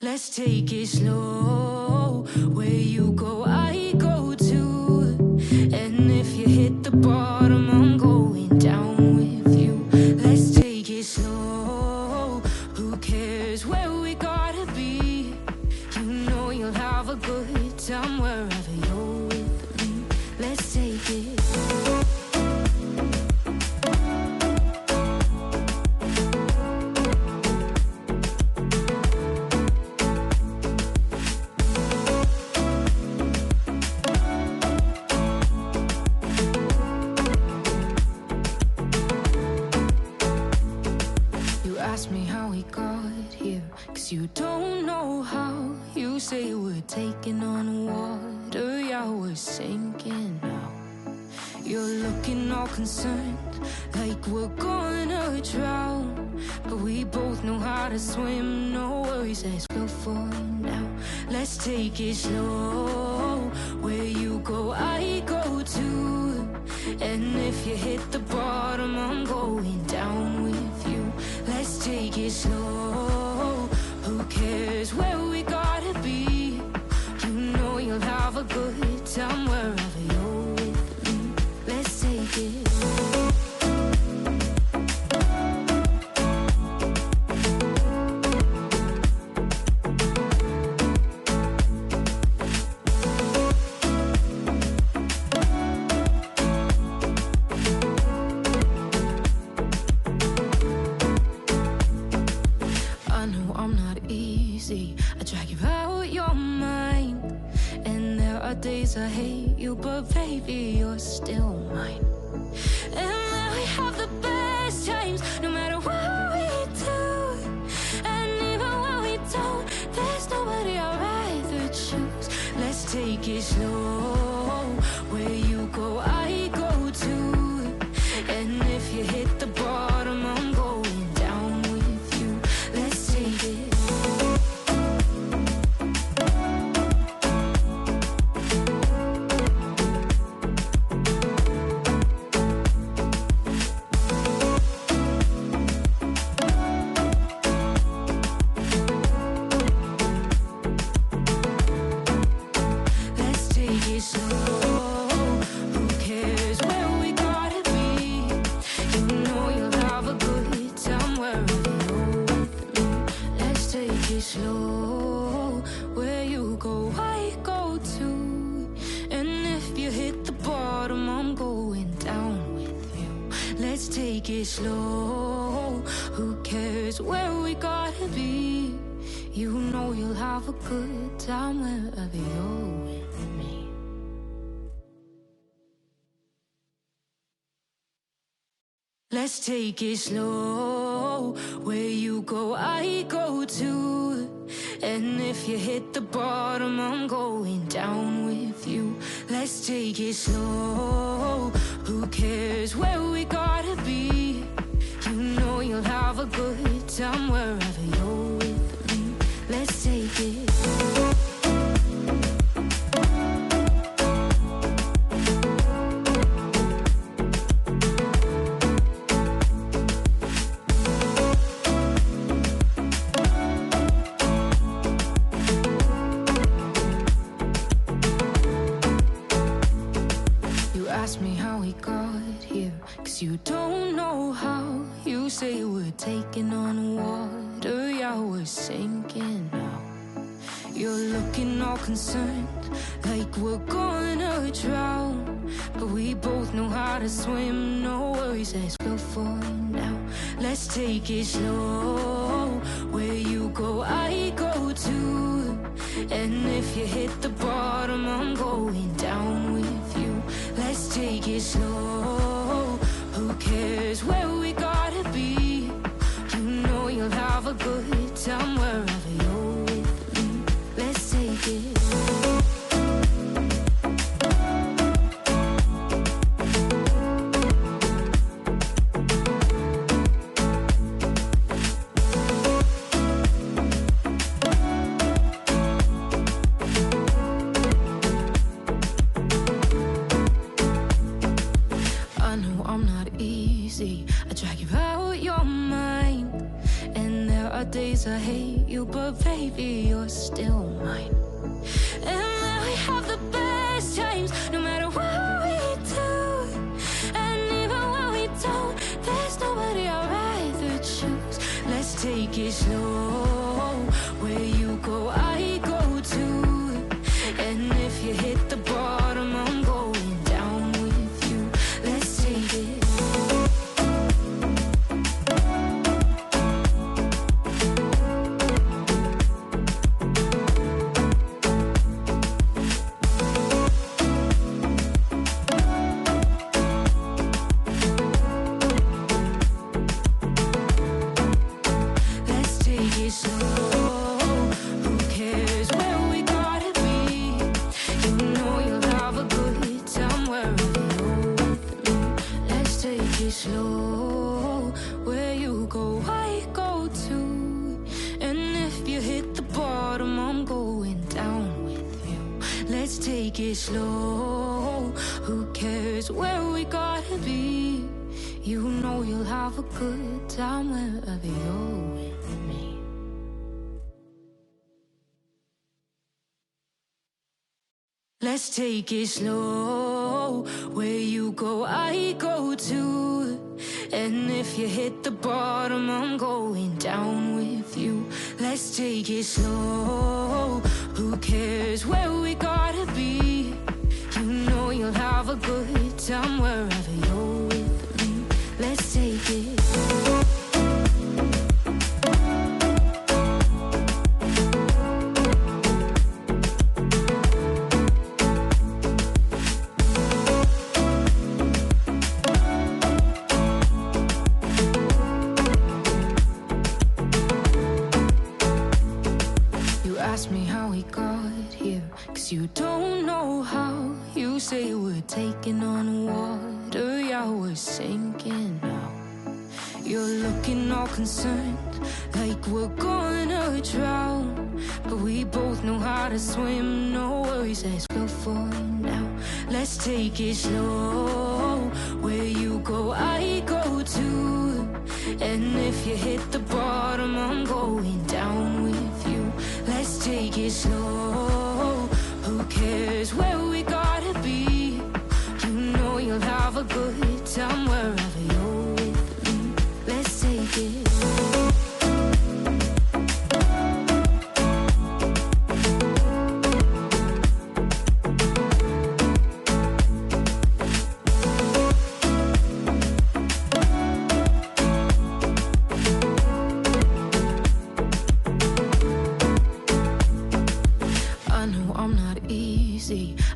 Let's take it slow. Where you go, I go too. And if you hit the bottom, I'm going down with you. Let's take it slow. Who cares where we gotta be? You know you'll have a good time wherever you're with me. Let's take it. Ask me how we got here, 'cause you don't know how. You say we're taking on water, yeah, we're sinking now. You're looking all concerned, like we're gonna drown. But we both know how to swim, no worries, as we'll find out. Let's take it slow. Where you go, I go too. And if you hit the bottom, I'm going down with you. Let's take it slow. Who cares where we gotta be? You know you'll have a good time wherever you're with me. Let's take it. I drag you out your mind, and there are days I hate you, but baby, you're still mine. And then we have the best times, no matter what we do. And even when we don't, there's nobody I'd rather choose. Let's take it slow. Where you go, I go too. And if you hit the bottom, I'm going down with you. Let's take it. Slow, where you go, I go too. And if you hit the bottom, I'm going down with you. Let's take it slow. Who cares where we gotta be? You know you'll have a good time wherever you're with me. Let's take it slow. Where you go, I go too. And if you hit the bottom, I'm going down with you. Let's take it slow. Who cares where we gotta be? You know you'll have a good time wherever you're with me. Let's take it. Ask me how we got here, 'cause you don't know how. You say we're taking on water, yeah, we're sinking now. You're looking all concerned, like we're gonna drown. But we both know how to swim, no worries, as we'll find out. Let's take it slow. Where you go, I go too. And if you hit the bottom, I'm going down with you. Let's take it slow. Who cares where we gotta be? You know you'll have a good time wherever you're with me. Let's take it. I drag you days I hate you, but baby, you're still mine. And then we have the best times, no matter what we do. And even when we don't, there's nobody I'd rather choose. Let's take it slow. Where you go, I go too. And if you hit the bottom, I'm going down with you. Let's take it. Slow, where you go, I go too. And if you hit the bottom, I'm going down with you. Let's take it slow. Who cares where we gotta be? You know you'll have a good time wherever you're with me. Let's take it slow. Where you go, I go too. And if you hit the bottom, I'm going down with you. Let's take it slow. Who cares where we gotta be? You know you'll have a good time wherever you're with me. Let's take it. Ask me how we got here, 'cause you don't know how. You say we're taking on water, yeah, we're sinking now. You're looking all concerned, like we're gonna drown. But we both know how to swim, no worries, let's go for it now. Let's take it slow. Where you go, I go too. And if you hit the bottom, I'm going down with you. Let's take it slow. Who cares where we gotta be? You know you'll have a good time wherever you're with me. Let's take it.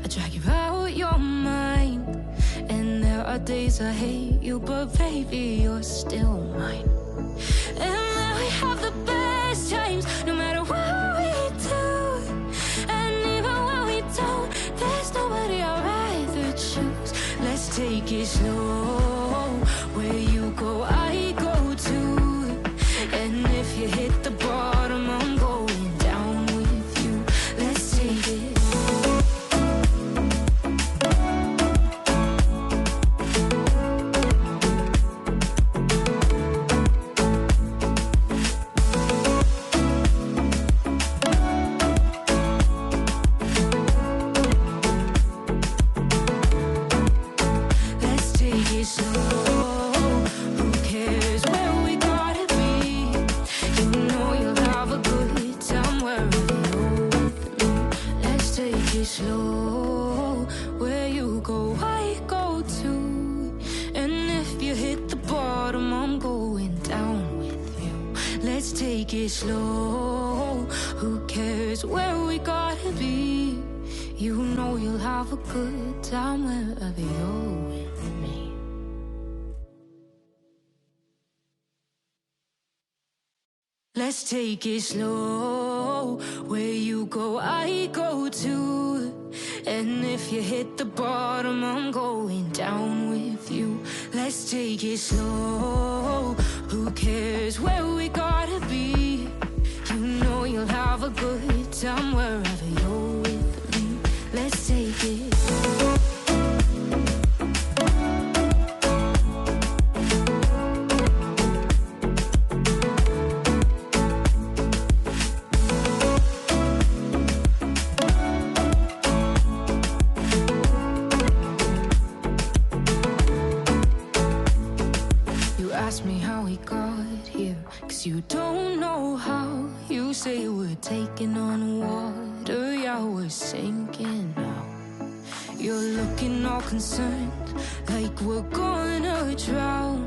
I drag you out your mind. And there are days I hate you, but baby, you're still mine. And then we have the best times, no matter what we do. And even when we don't, there's nobody I'd rather choose. Let's take it slow. Where you go, I go too. And if you hit the bottom, I'm going down with you. Let's take it. Slow, where you go, I go too. And if you hit the bottom, I'm going down with you. Let's take it slow. Who cares where we gotta be? You know you'll have a good time wherever you're with me. Let's take it slow. Where you go, I go too. And if you hit the bottom, I'm going down with you. Let's take it slow. Who cares where we gotta be? You know you'll have a good time wherever you're with me. Let's take it. say we're taking on water, yeah, we're sinking now. You're looking all concerned, like we're gonna drown,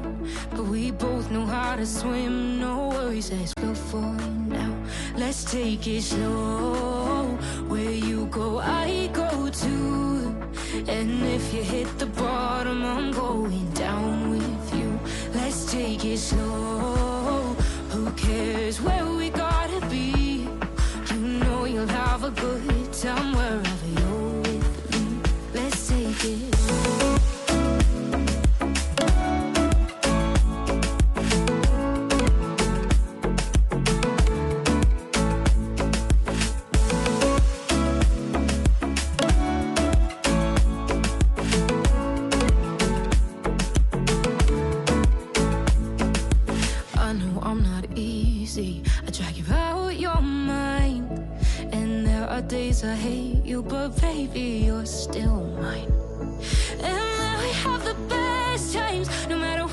but we both know how to swim, no worries, let's go for it now. Let's take it slow, where you go, I go too. And if you hit the bottom, I'm going down with you. Let's take it slow, who cares where we gotta be? You know you'll have a good time wherever you're with me. Let's take it slow. I drag you out your mind, and there are days I hate you, but baby, you're still mine. And now we have the best times, no matter what.